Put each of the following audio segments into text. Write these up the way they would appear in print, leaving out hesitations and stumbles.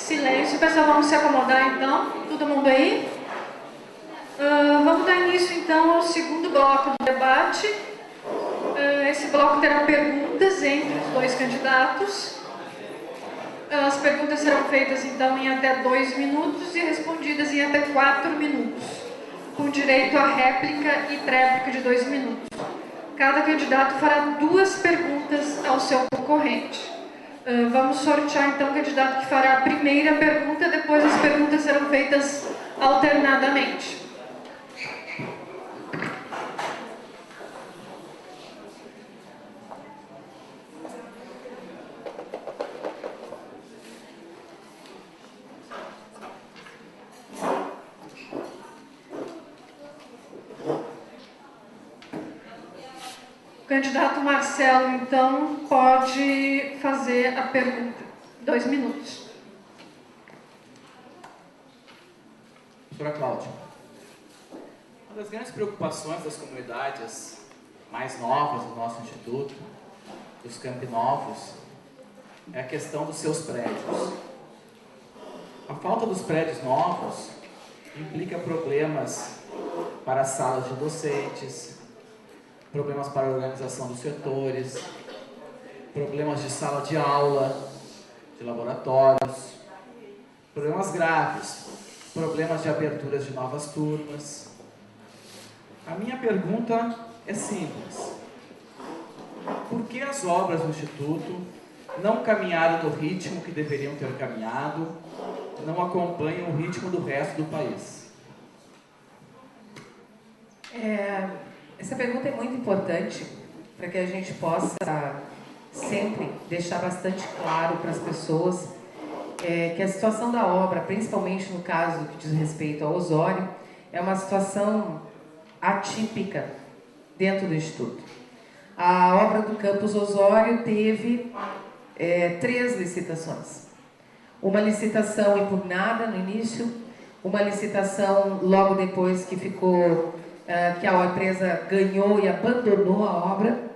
Silêncio, pessoal, vamos se acomodar então. Todo mundo aí? Vamos dar início então ao segundo bloco do debate. Esse bloco terá perguntas entre os dois candidatos. As perguntas serão feitas então em até 2 minutos e respondidas em até 4 minutos, com direito à réplica e tréplica de 2 minutos. Cada candidato fará 2 perguntas ao seu concorrente. Vamos sortear então o candidato que fará a primeira pergunta, depois as perguntas serão feitas alternadamente. O candidato Marcelo, então, pode fazer a pergunta. 2 minutos. Doutora Cláudia, uma das grandes preocupações das comunidades mais novas do nosso instituto, dos campinovos, é a questão dos seus prédios. A falta dos prédios novos implica problemas para as salas de docentes, problemas para a organização dos setores, problemas de sala de aula, de laboratórios, problemas graves, problemas de aberturas de novas turmas. A minha pergunta é simples. Por que as obras do Instituto não caminharam no ritmo que deveriam ter caminhado, não acompanham o ritmo do resto do país? Essa pergunta é muito importante para que a gente possa sempre deixar bastante claro para as pessoas que a situação da obra, principalmente no caso que diz respeito ao Osório, é uma situação atípica dentro do Instituto. A obra do Campus Osório teve 3 licitações. Uma licitação impugnada no início, uma licitação logo depois que que a empresa ganhou e abandonou a obra,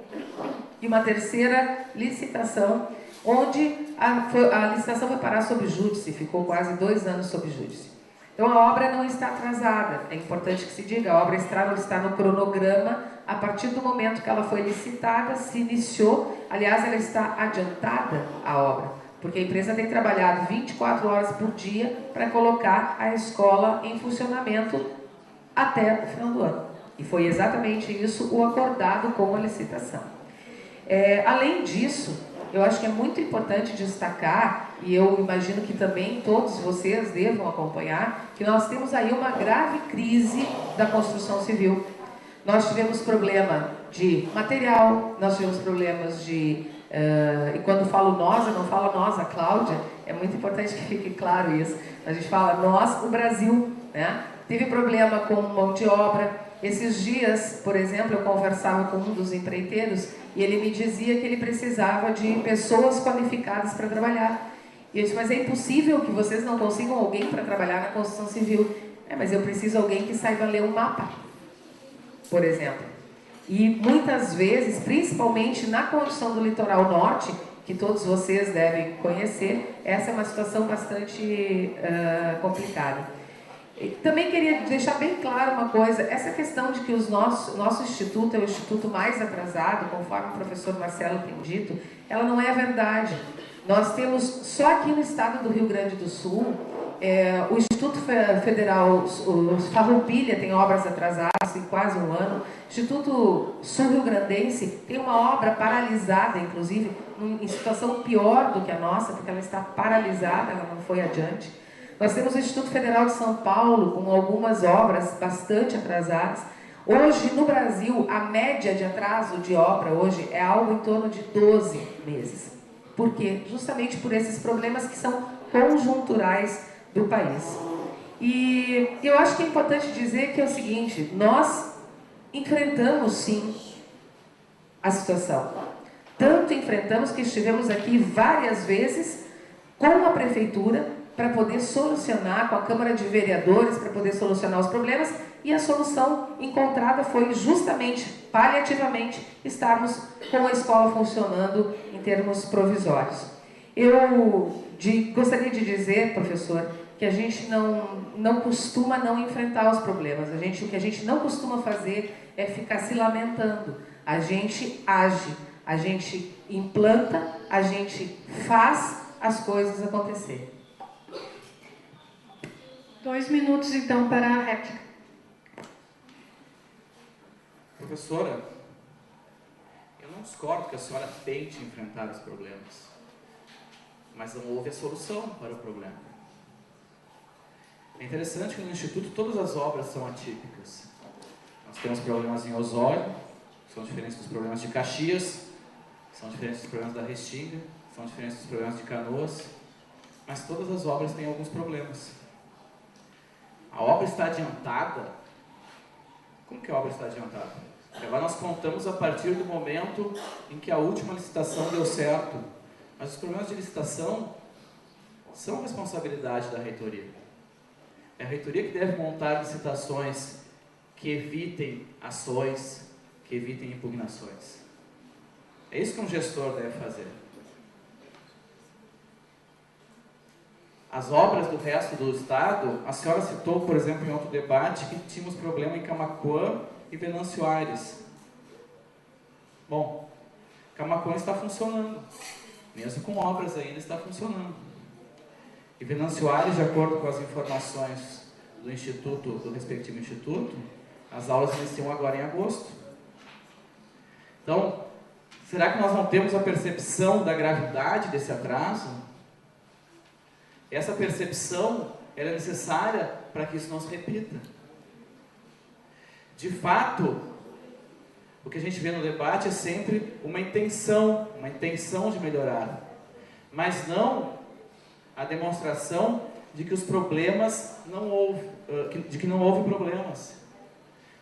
e uma terceira licitação, onde a licitação foi parar sob júdice, ficou quase 2 anos sob júdice. Então a obra não está atrasada, é importante que se diga, a obra está no cronograma, a partir do momento que ela foi licitada, se iniciou, aliás, ela está adiantada a obra, porque a empresa tem trabalhado 24 horas por dia para colocar a escola em funcionamento até o final do ano. E foi exatamente isso o acordado com a licitação. Além disso, eu acho que é muito importante destacar, e eu imagino que também todos vocês devam acompanhar, que nós temos aí uma grave crise da construção civil. Nós tivemos problema de material, nós tivemos problemas de... e quando falo nós, eu não falo nós, a Cláudia, é muito importante que fique claro isso. A gente fala nós, o Brasil, né? Teve problema com mão de obra. Esses dias, por exemplo, eu conversava com um dos empreiteiros e ele me dizia que ele precisava de pessoas qualificadas para trabalhar. E eu disse, mas é impossível que vocês não consigam alguém para trabalhar na construção civil. Mas eu preciso de alguém que saiba ler um mapa, por exemplo. E muitas vezes, principalmente na construção do litoral norte, que todos vocês devem conhecer, essa é uma situação bastante complicada. Também queria deixar bem claro uma coisa, essa questão de que o nosso instituto é o instituto mais atrasado, conforme o professor Marcelo tem dito, ela não é verdade. Nós temos, só aqui no estado do Rio Grande do Sul, o Instituto Federal, o Farroupilha tem obras atrasadas em quase 1 ano, o Instituto Sul-Rio-Grandense tem uma obra paralisada, inclusive, em situação pior do que a nossa, porque ela está paralisada, ela não foi adiante. Nós temos o Instituto Federal de São Paulo, com algumas obras bastante atrasadas. Hoje, no Brasil, a média de atraso de obra hoje é algo em torno de 12 meses. Por quê? Justamente por esses problemas que são conjunturais do país. E eu acho que é importante dizer que é o seguinte, nós enfrentamos, sim, a situação. Tanto enfrentamos que estivemos aqui várias vezes com a prefeitura, para poder solucionar, com a Câmara de Vereadores, para poder solucionar os problemas, e a solução encontrada foi justamente, paliativamente, estarmos com a escola funcionando em termos provisórios. Gostaria de dizer, professor, que a gente não costuma não enfrentar os problemas. O que a gente não costuma fazer é ficar se lamentando. A gente age, a gente implanta, a gente faz as coisas acontecerem. 2 minutos, então, para a réplica. Professora, eu não discordo que a senhora tente enfrentar os problemas, mas não houve a solução para o problema. É interessante que no Instituto todas as obras são atípicas. Nós temos problemas em Osório, que são diferentes dos problemas de Caxias, são diferentes dos problemas da Restinga, são diferentes dos problemas de Canoas, mas todas as obras têm alguns problemas. A obra está adiantada. Como que a obra está adiantada? Agora nós contamos a partir do momento em que a última licitação deu certo. Mas os problemas de licitação são responsabilidade da reitoria. É a reitoria que deve montar licitações que evitem ações, que evitem impugnações. É isso que um gestor deve fazer. As obras do resto do estado, a senhora citou, por exemplo, em outro debate, que tínhamos problema em Camaquã e Venâncio Aires. Bom, Camaquã está funcionando, mesmo com obras ainda está funcionando. E Venâncio Aires, de acordo com as informações do instituto, do respectivo instituto, as aulas iniciam agora em agosto. Então, será que nós não temos a percepção da gravidade desse atraso? Essa percepção ela é necessária para que isso não se repita. De fato, o que a gente vê no debate é sempre uma intenção de melhorar, mas não a demonstração de que os problemas não houve, de que não houve problemas.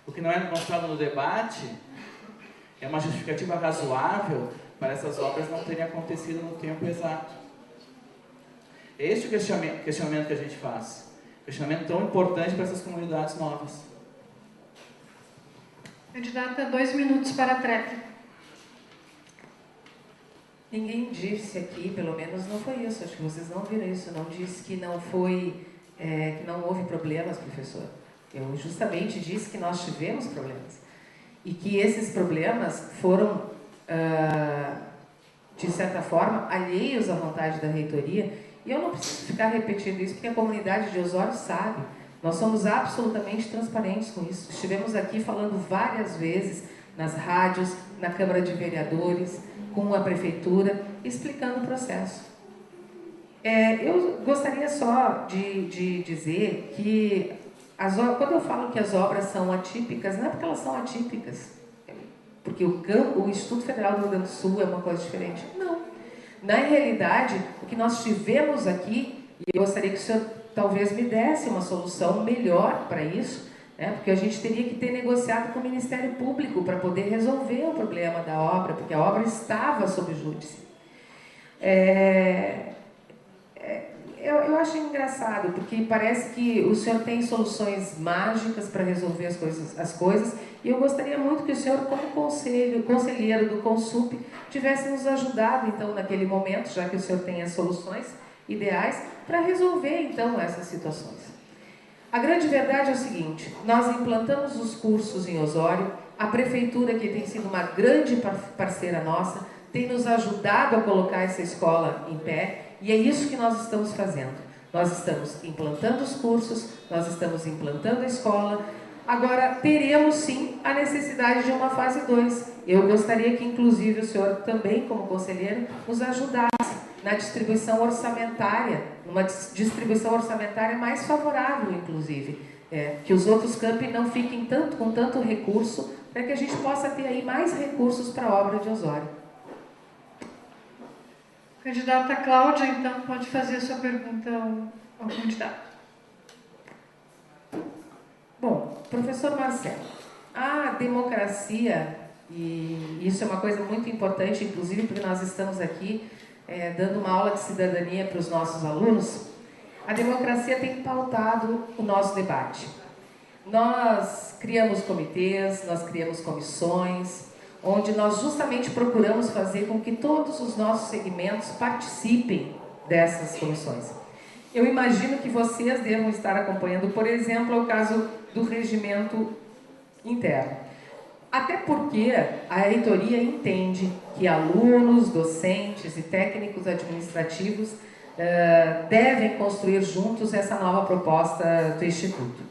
O que não é demonstrado no debate é uma justificativa razoável para essas obras não terem acontecido no tempo exato. É este o questionamento que a gente faz. Questionamento tão importante para essas comunidades novas. Candidata, 2 minutos para a tréplica. Ninguém disse aqui, pelo menos não foi isso, acho que vocês não viram isso, não disse que não foi, que não houve problemas, professor. Eu justamente disse que nós tivemos problemas. E que esses problemas foram, de certa forma, alheios à vontade da reitoria. E eu não preciso ficar repetindo isso, porque a comunidade de Osório sabe. Nós somos absolutamente transparentes com isso. Estivemos aqui falando várias vezes nas rádios, na Câmara de Vereadores, com a Prefeitura, explicando o processo. Eu gostaria só de dizer que, quando eu falo que as obras são atípicas, não é porque elas são atípicas, porque o Instituto Federal do Rio Grande do Sul é uma coisa diferente. Não. Na realidade, o que nós tivemos aqui, e eu gostaria que o senhor talvez me desse uma solução melhor para isso, né? Porque a gente teria que ter negociado com o Ministério Público para poder resolver o problema da obra, porque a obra estava sob júdice. Eu acho engraçado, porque parece que o senhor tem soluções mágicas para resolver as coisas, e eu gostaria muito que o senhor, como conselheiro do Consup, tivesse nos ajudado, então, naquele momento, já que o senhor tem as soluções ideais, para resolver, então, essas situações. A grande verdade é o seguinte: nós implantamos os cursos em Osório, a Prefeitura, que tem sido uma grande parceira nossa, tem nos ajudado a colocar essa escola em pé, e é isso que nós estamos fazendo. Nós estamos implantando os cursos, nós estamos implantando a escola. Agora, teremos sim a necessidade de uma fase 2. Eu gostaria que, inclusive, o senhor também, como conselheiro, nos ajudasse na distribuição orçamentária, uma distribuição orçamentária mais favorável, inclusive, que os outros campi não fiquem com tanto recurso, para que a gente possa ter aí mais recursos para a obra de Osório. Candidata Cláudia, então, pode fazer a sua pergunta ao candidato. Bom, professor Marcelo, a democracia, e isso é uma coisa muito importante, inclusive porque nós estamos aqui dando uma aula de cidadania para os nossos alunos, a democracia tem pautado o nosso debate. Nós criamos comitês, nós criamos comissões, onde nós justamente procuramos fazer com que todos os nossos segmentos participem dessas comissões. Eu imagino que vocês devam estar acompanhando, por exemplo, o caso do regimento interno. Até porque a reitoria entende que alunos, docentes e técnicos administrativos devem construir juntos essa nova proposta do Instituto.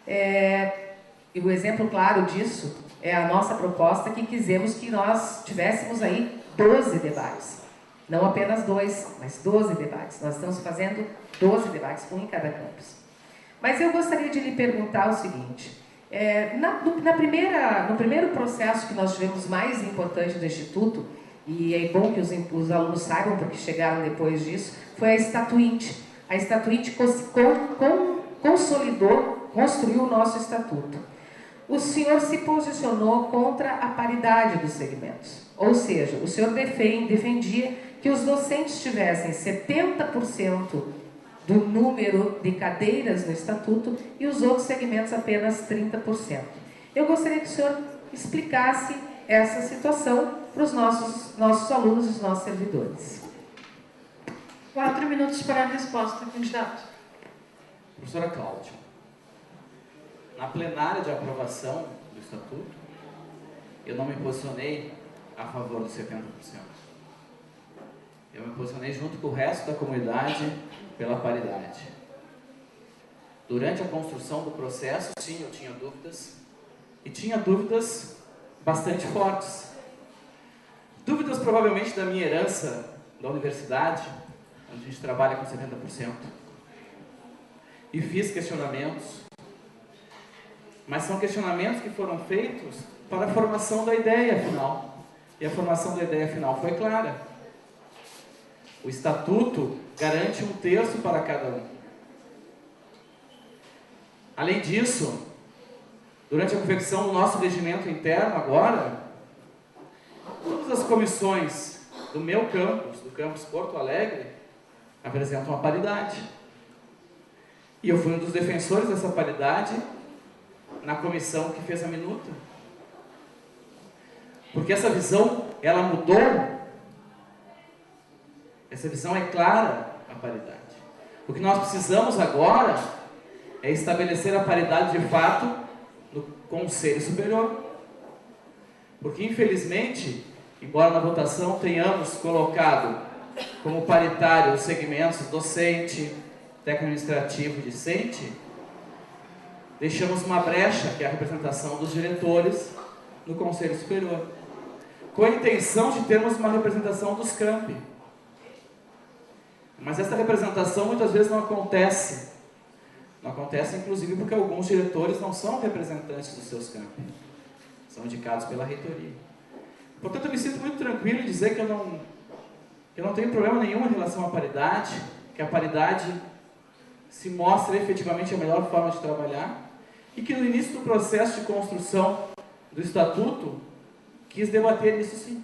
E o exemplo claro disso é a nossa proposta, que quisemos que nós tivéssemos aí 12 debates. Não apenas 2, mas 12 debates. Nós estamos fazendo 12 debates, um em cada campus. Mas eu gostaria de lhe perguntar o seguinte: no primeiro processo que nós tivemos mais importante do Instituto, e é bom que os alunos saibam porque chegaram depois disso, foi a Estatuinte. A Estatuinte consolidou, construiu o nosso Estatuto. O senhor se posicionou contra a paridade dos segmentos. Ou seja, o senhor defendia que os docentes tivessem 70% do número de cadeiras no Estatuto e os outros segmentos apenas 30%. Eu gostaria que o senhor explicasse essa situação para os nossos alunos e os nossos servidores. 4 minutos para a resposta, candidato. Professora Cláudia, na plenária de aprovação do Estatuto, eu não me posicionei a favor dos 70%. Eu me posicionei junto com o resto da comunidade pela paridade. Durante a construção do processo, sim, eu tinha dúvidas, e tinha dúvidas bastante fortes. Dúvidas provavelmente da minha herança da universidade, onde a gente trabalha com 70%. E fiz questionamentos, mas são questionamentos que foram feitos para a formação da ideia final. E a formação da ideia final foi clara. O Estatuto garante 1/3 para cada um. Além disso, durante a confecção do nosso regimento interno agora, todas as comissões do meu campus, do campus Porto Alegre, apresentam a paridade. E eu fui um dos defensores dessa paridade na comissão que fez a minuta. Porque essa visão, ela mudou. Essa visão é clara, a paridade. O que nós precisamos agora é estabelecer a paridade de fato no Conselho Superior. Porque, infelizmente, embora na votação tenhamos colocado como paritário os segmentos docente, técnico administrativo e discente, deixamos uma brecha, que é a representação dos diretores no Conselho Superior, com a intenção de termos uma representação dos campi. Mas essa representação muitas vezes não acontece. Não acontece, inclusive, porque alguns diretores não são representantes dos seus campi. São indicados pela reitoria. Portanto, eu me sinto muito tranquilo em dizer que eu não tenho problema nenhum em relação à paridade, que a paridade se mostra efetivamente a melhor forma de trabalhar, e que no início do processo de construção do Estatuto, quis debater isso sim.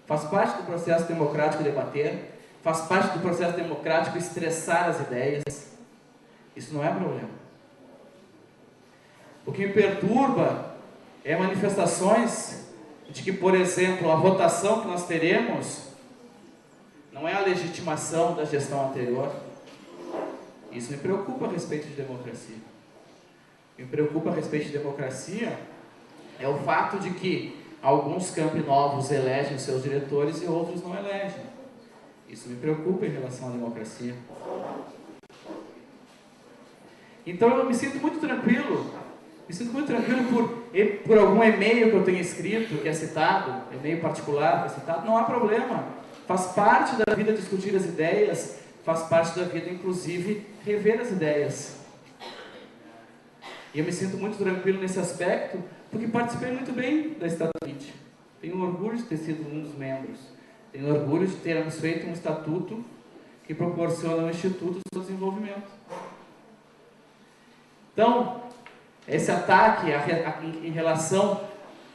Faz parte do processo democrático debater, faz parte do processo democrático estressar as ideias. Isso não é problema. O que me perturba é manifestações de que, por exemplo, a votação que nós teremos não é a legitimação da gestão anterior. Isso me preocupa a respeito de democracia. O que me preocupa a respeito de democracia é o fato de que alguns campi novos elegem seus diretores e outros não elegem. Isso me preocupa em relação à democracia. Então eu me sinto muito tranquilo por algum e-mail que eu tenha escrito, que é citado, e-mail particular que é citado, não há problema. Faz parte da vida discutir as ideias, faz parte da vida, inclusive, rever as ideias. E eu me sinto muito tranquilo nesse aspecto, porque participei muito bem da Estatuinte. Tenho orgulho de ter sido um dos membros. Tenho orgulho de termos feito um estatuto que proporciona ao Instituto o seu desenvolvimento. Então, esse ataque em relação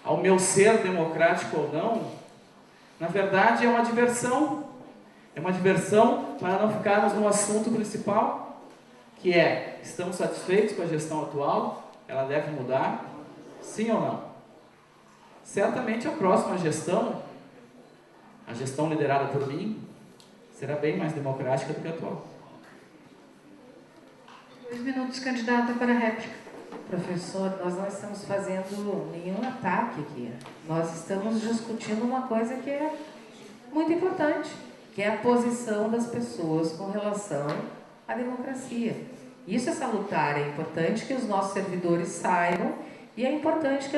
ao meu ser democrático ou não, na verdade é uma diversão. É uma diversão para não ficarmos no assunto principal, que é: estamos satisfeitos com a gestão atual? Ela deve mudar? Sim ou não? certamente a próxima gestão, a gestão liderada por mim, será bem mais democrática do que a atual. 2 minutos, candidata, para a réplica. Professor, nós não estamos fazendo nenhum ataque aqui. Nós estamos discutindo uma coisa que é muito importante, que é a posição das pessoas com relação à democracia. Isso é salutar, é importante que os nossos servidores saibam e é importante que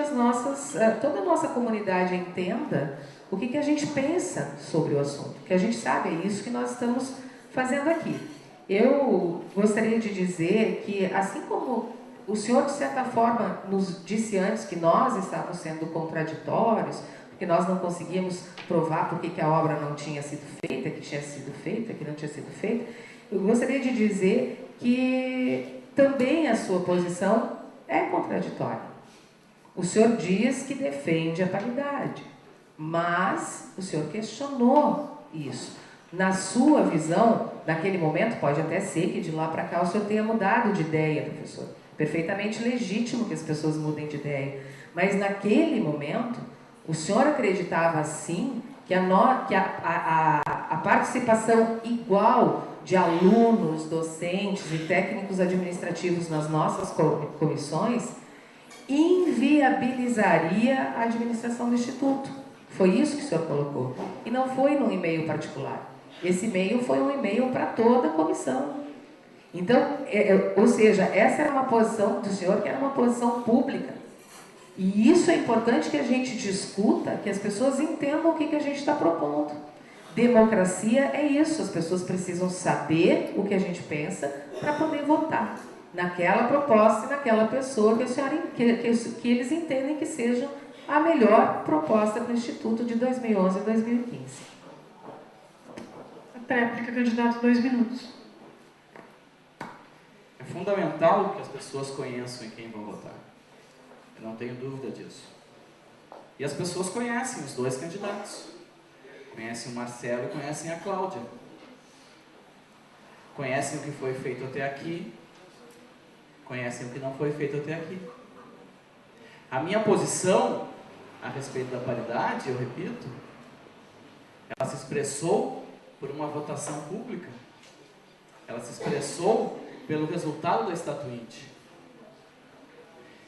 toda a nossa comunidade entenda o que a gente pensa sobre o assunto. Que a gente sabe, é isso que nós estamos fazendo aqui. Eu gostaria de dizer que, assim como o senhor, de certa forma, nos disse antes que nós estávamos sendo contraditórios, porque nós não conseguíamos provar por que a obra não tinha sido feita, que tinha sido feita, que não tinha sido feita, eu gostaria de dizer que também a sua posição é contraditória. O senhor diz que defende a paridade, mas o senhor questionou isso. Na sua visão, naquele momento, pode até ser que de lá para cá o senhor tenha mudado de ideia, professor. Perfeitamente legítimo que as pessoas mudem de ideia. Mas naquele momento, o senhor acreditava sim que a participação igual de alunos, docentes e técnicos administrativos nas nossas comissões inviabilizaria a administração do Instituto. Foi isso que o senhor colocou. E não foi num e-mail particular. Esse e-mail foi um e-mail para toda a comissão. Então, ou seja, essa era uma posição do senhor que era uma posição pública. E isso é importante que a gente discuta, que as pessoas entendam o que a gente está propondo. Democracia é isso, as pessoas precisam saber o que a gente pensa para poder votar naquela proposta e naquela pessoa que eles entendem que seja a melhor proposta para o Instituto de 2011 e 2015. A réplica, candidato, 2 minutos. É fundamental que as pessoas conheçam em quem vão votar. Eu não tenho dúvida disso. E as pessoas conhecem os 2 candidatos. Conhecem o Marcelo e conhecem a Cláudia. Conhecem o que foi feito até aqui. Conhecem o que não foi feito até aqui. A minha posição a respeito da paridade, eu repito, ela se expressou por uma votação pública. Ela se expressou pelo resultado da Estatuinte.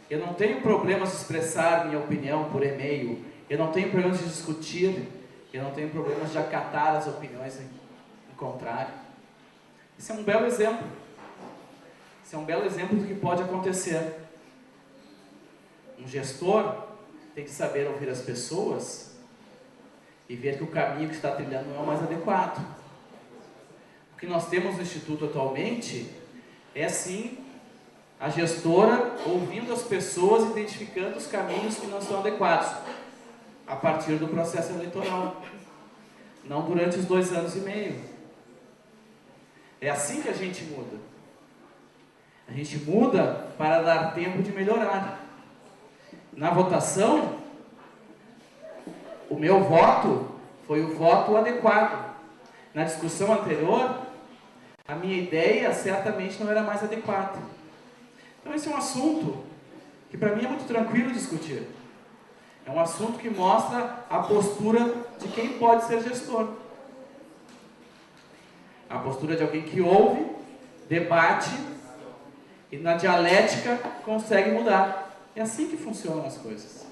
Eu não tenho problemas de expressar minha opinião por e-mail. Eu não tenho problemas de discutir. Eu não tenho problemas de acatar as opiniões em contrário. Isso é um belo exemplo. Isso é um belo exemplo do que pode acontecer. Um gestor tem que saber ouvir as pessoas e ver que o caminho que está trilhando não é o mais adequado. O que nós temos no Instituto atualmente é, sim, a gestora ouvindo as pessoas, identificando os caminhos que não estão adequados, a partir do processo eleitoral, não durante os 2 anos e meio. É assim que a gente muda. A gente muda para dar tempo de melhorar. Na votação, o meu voto foi o voto adequado. Na discussão anterior, a minha ideia certamente não era mais adequada. Então esse é um assunto que para mim é muito tranquilo discutir. É um assunto que mostra a postura de quem pode ser gestor. A postura de alguém que ouve, debate e na dialética consegue mudar. É assim que funcionam as coisas.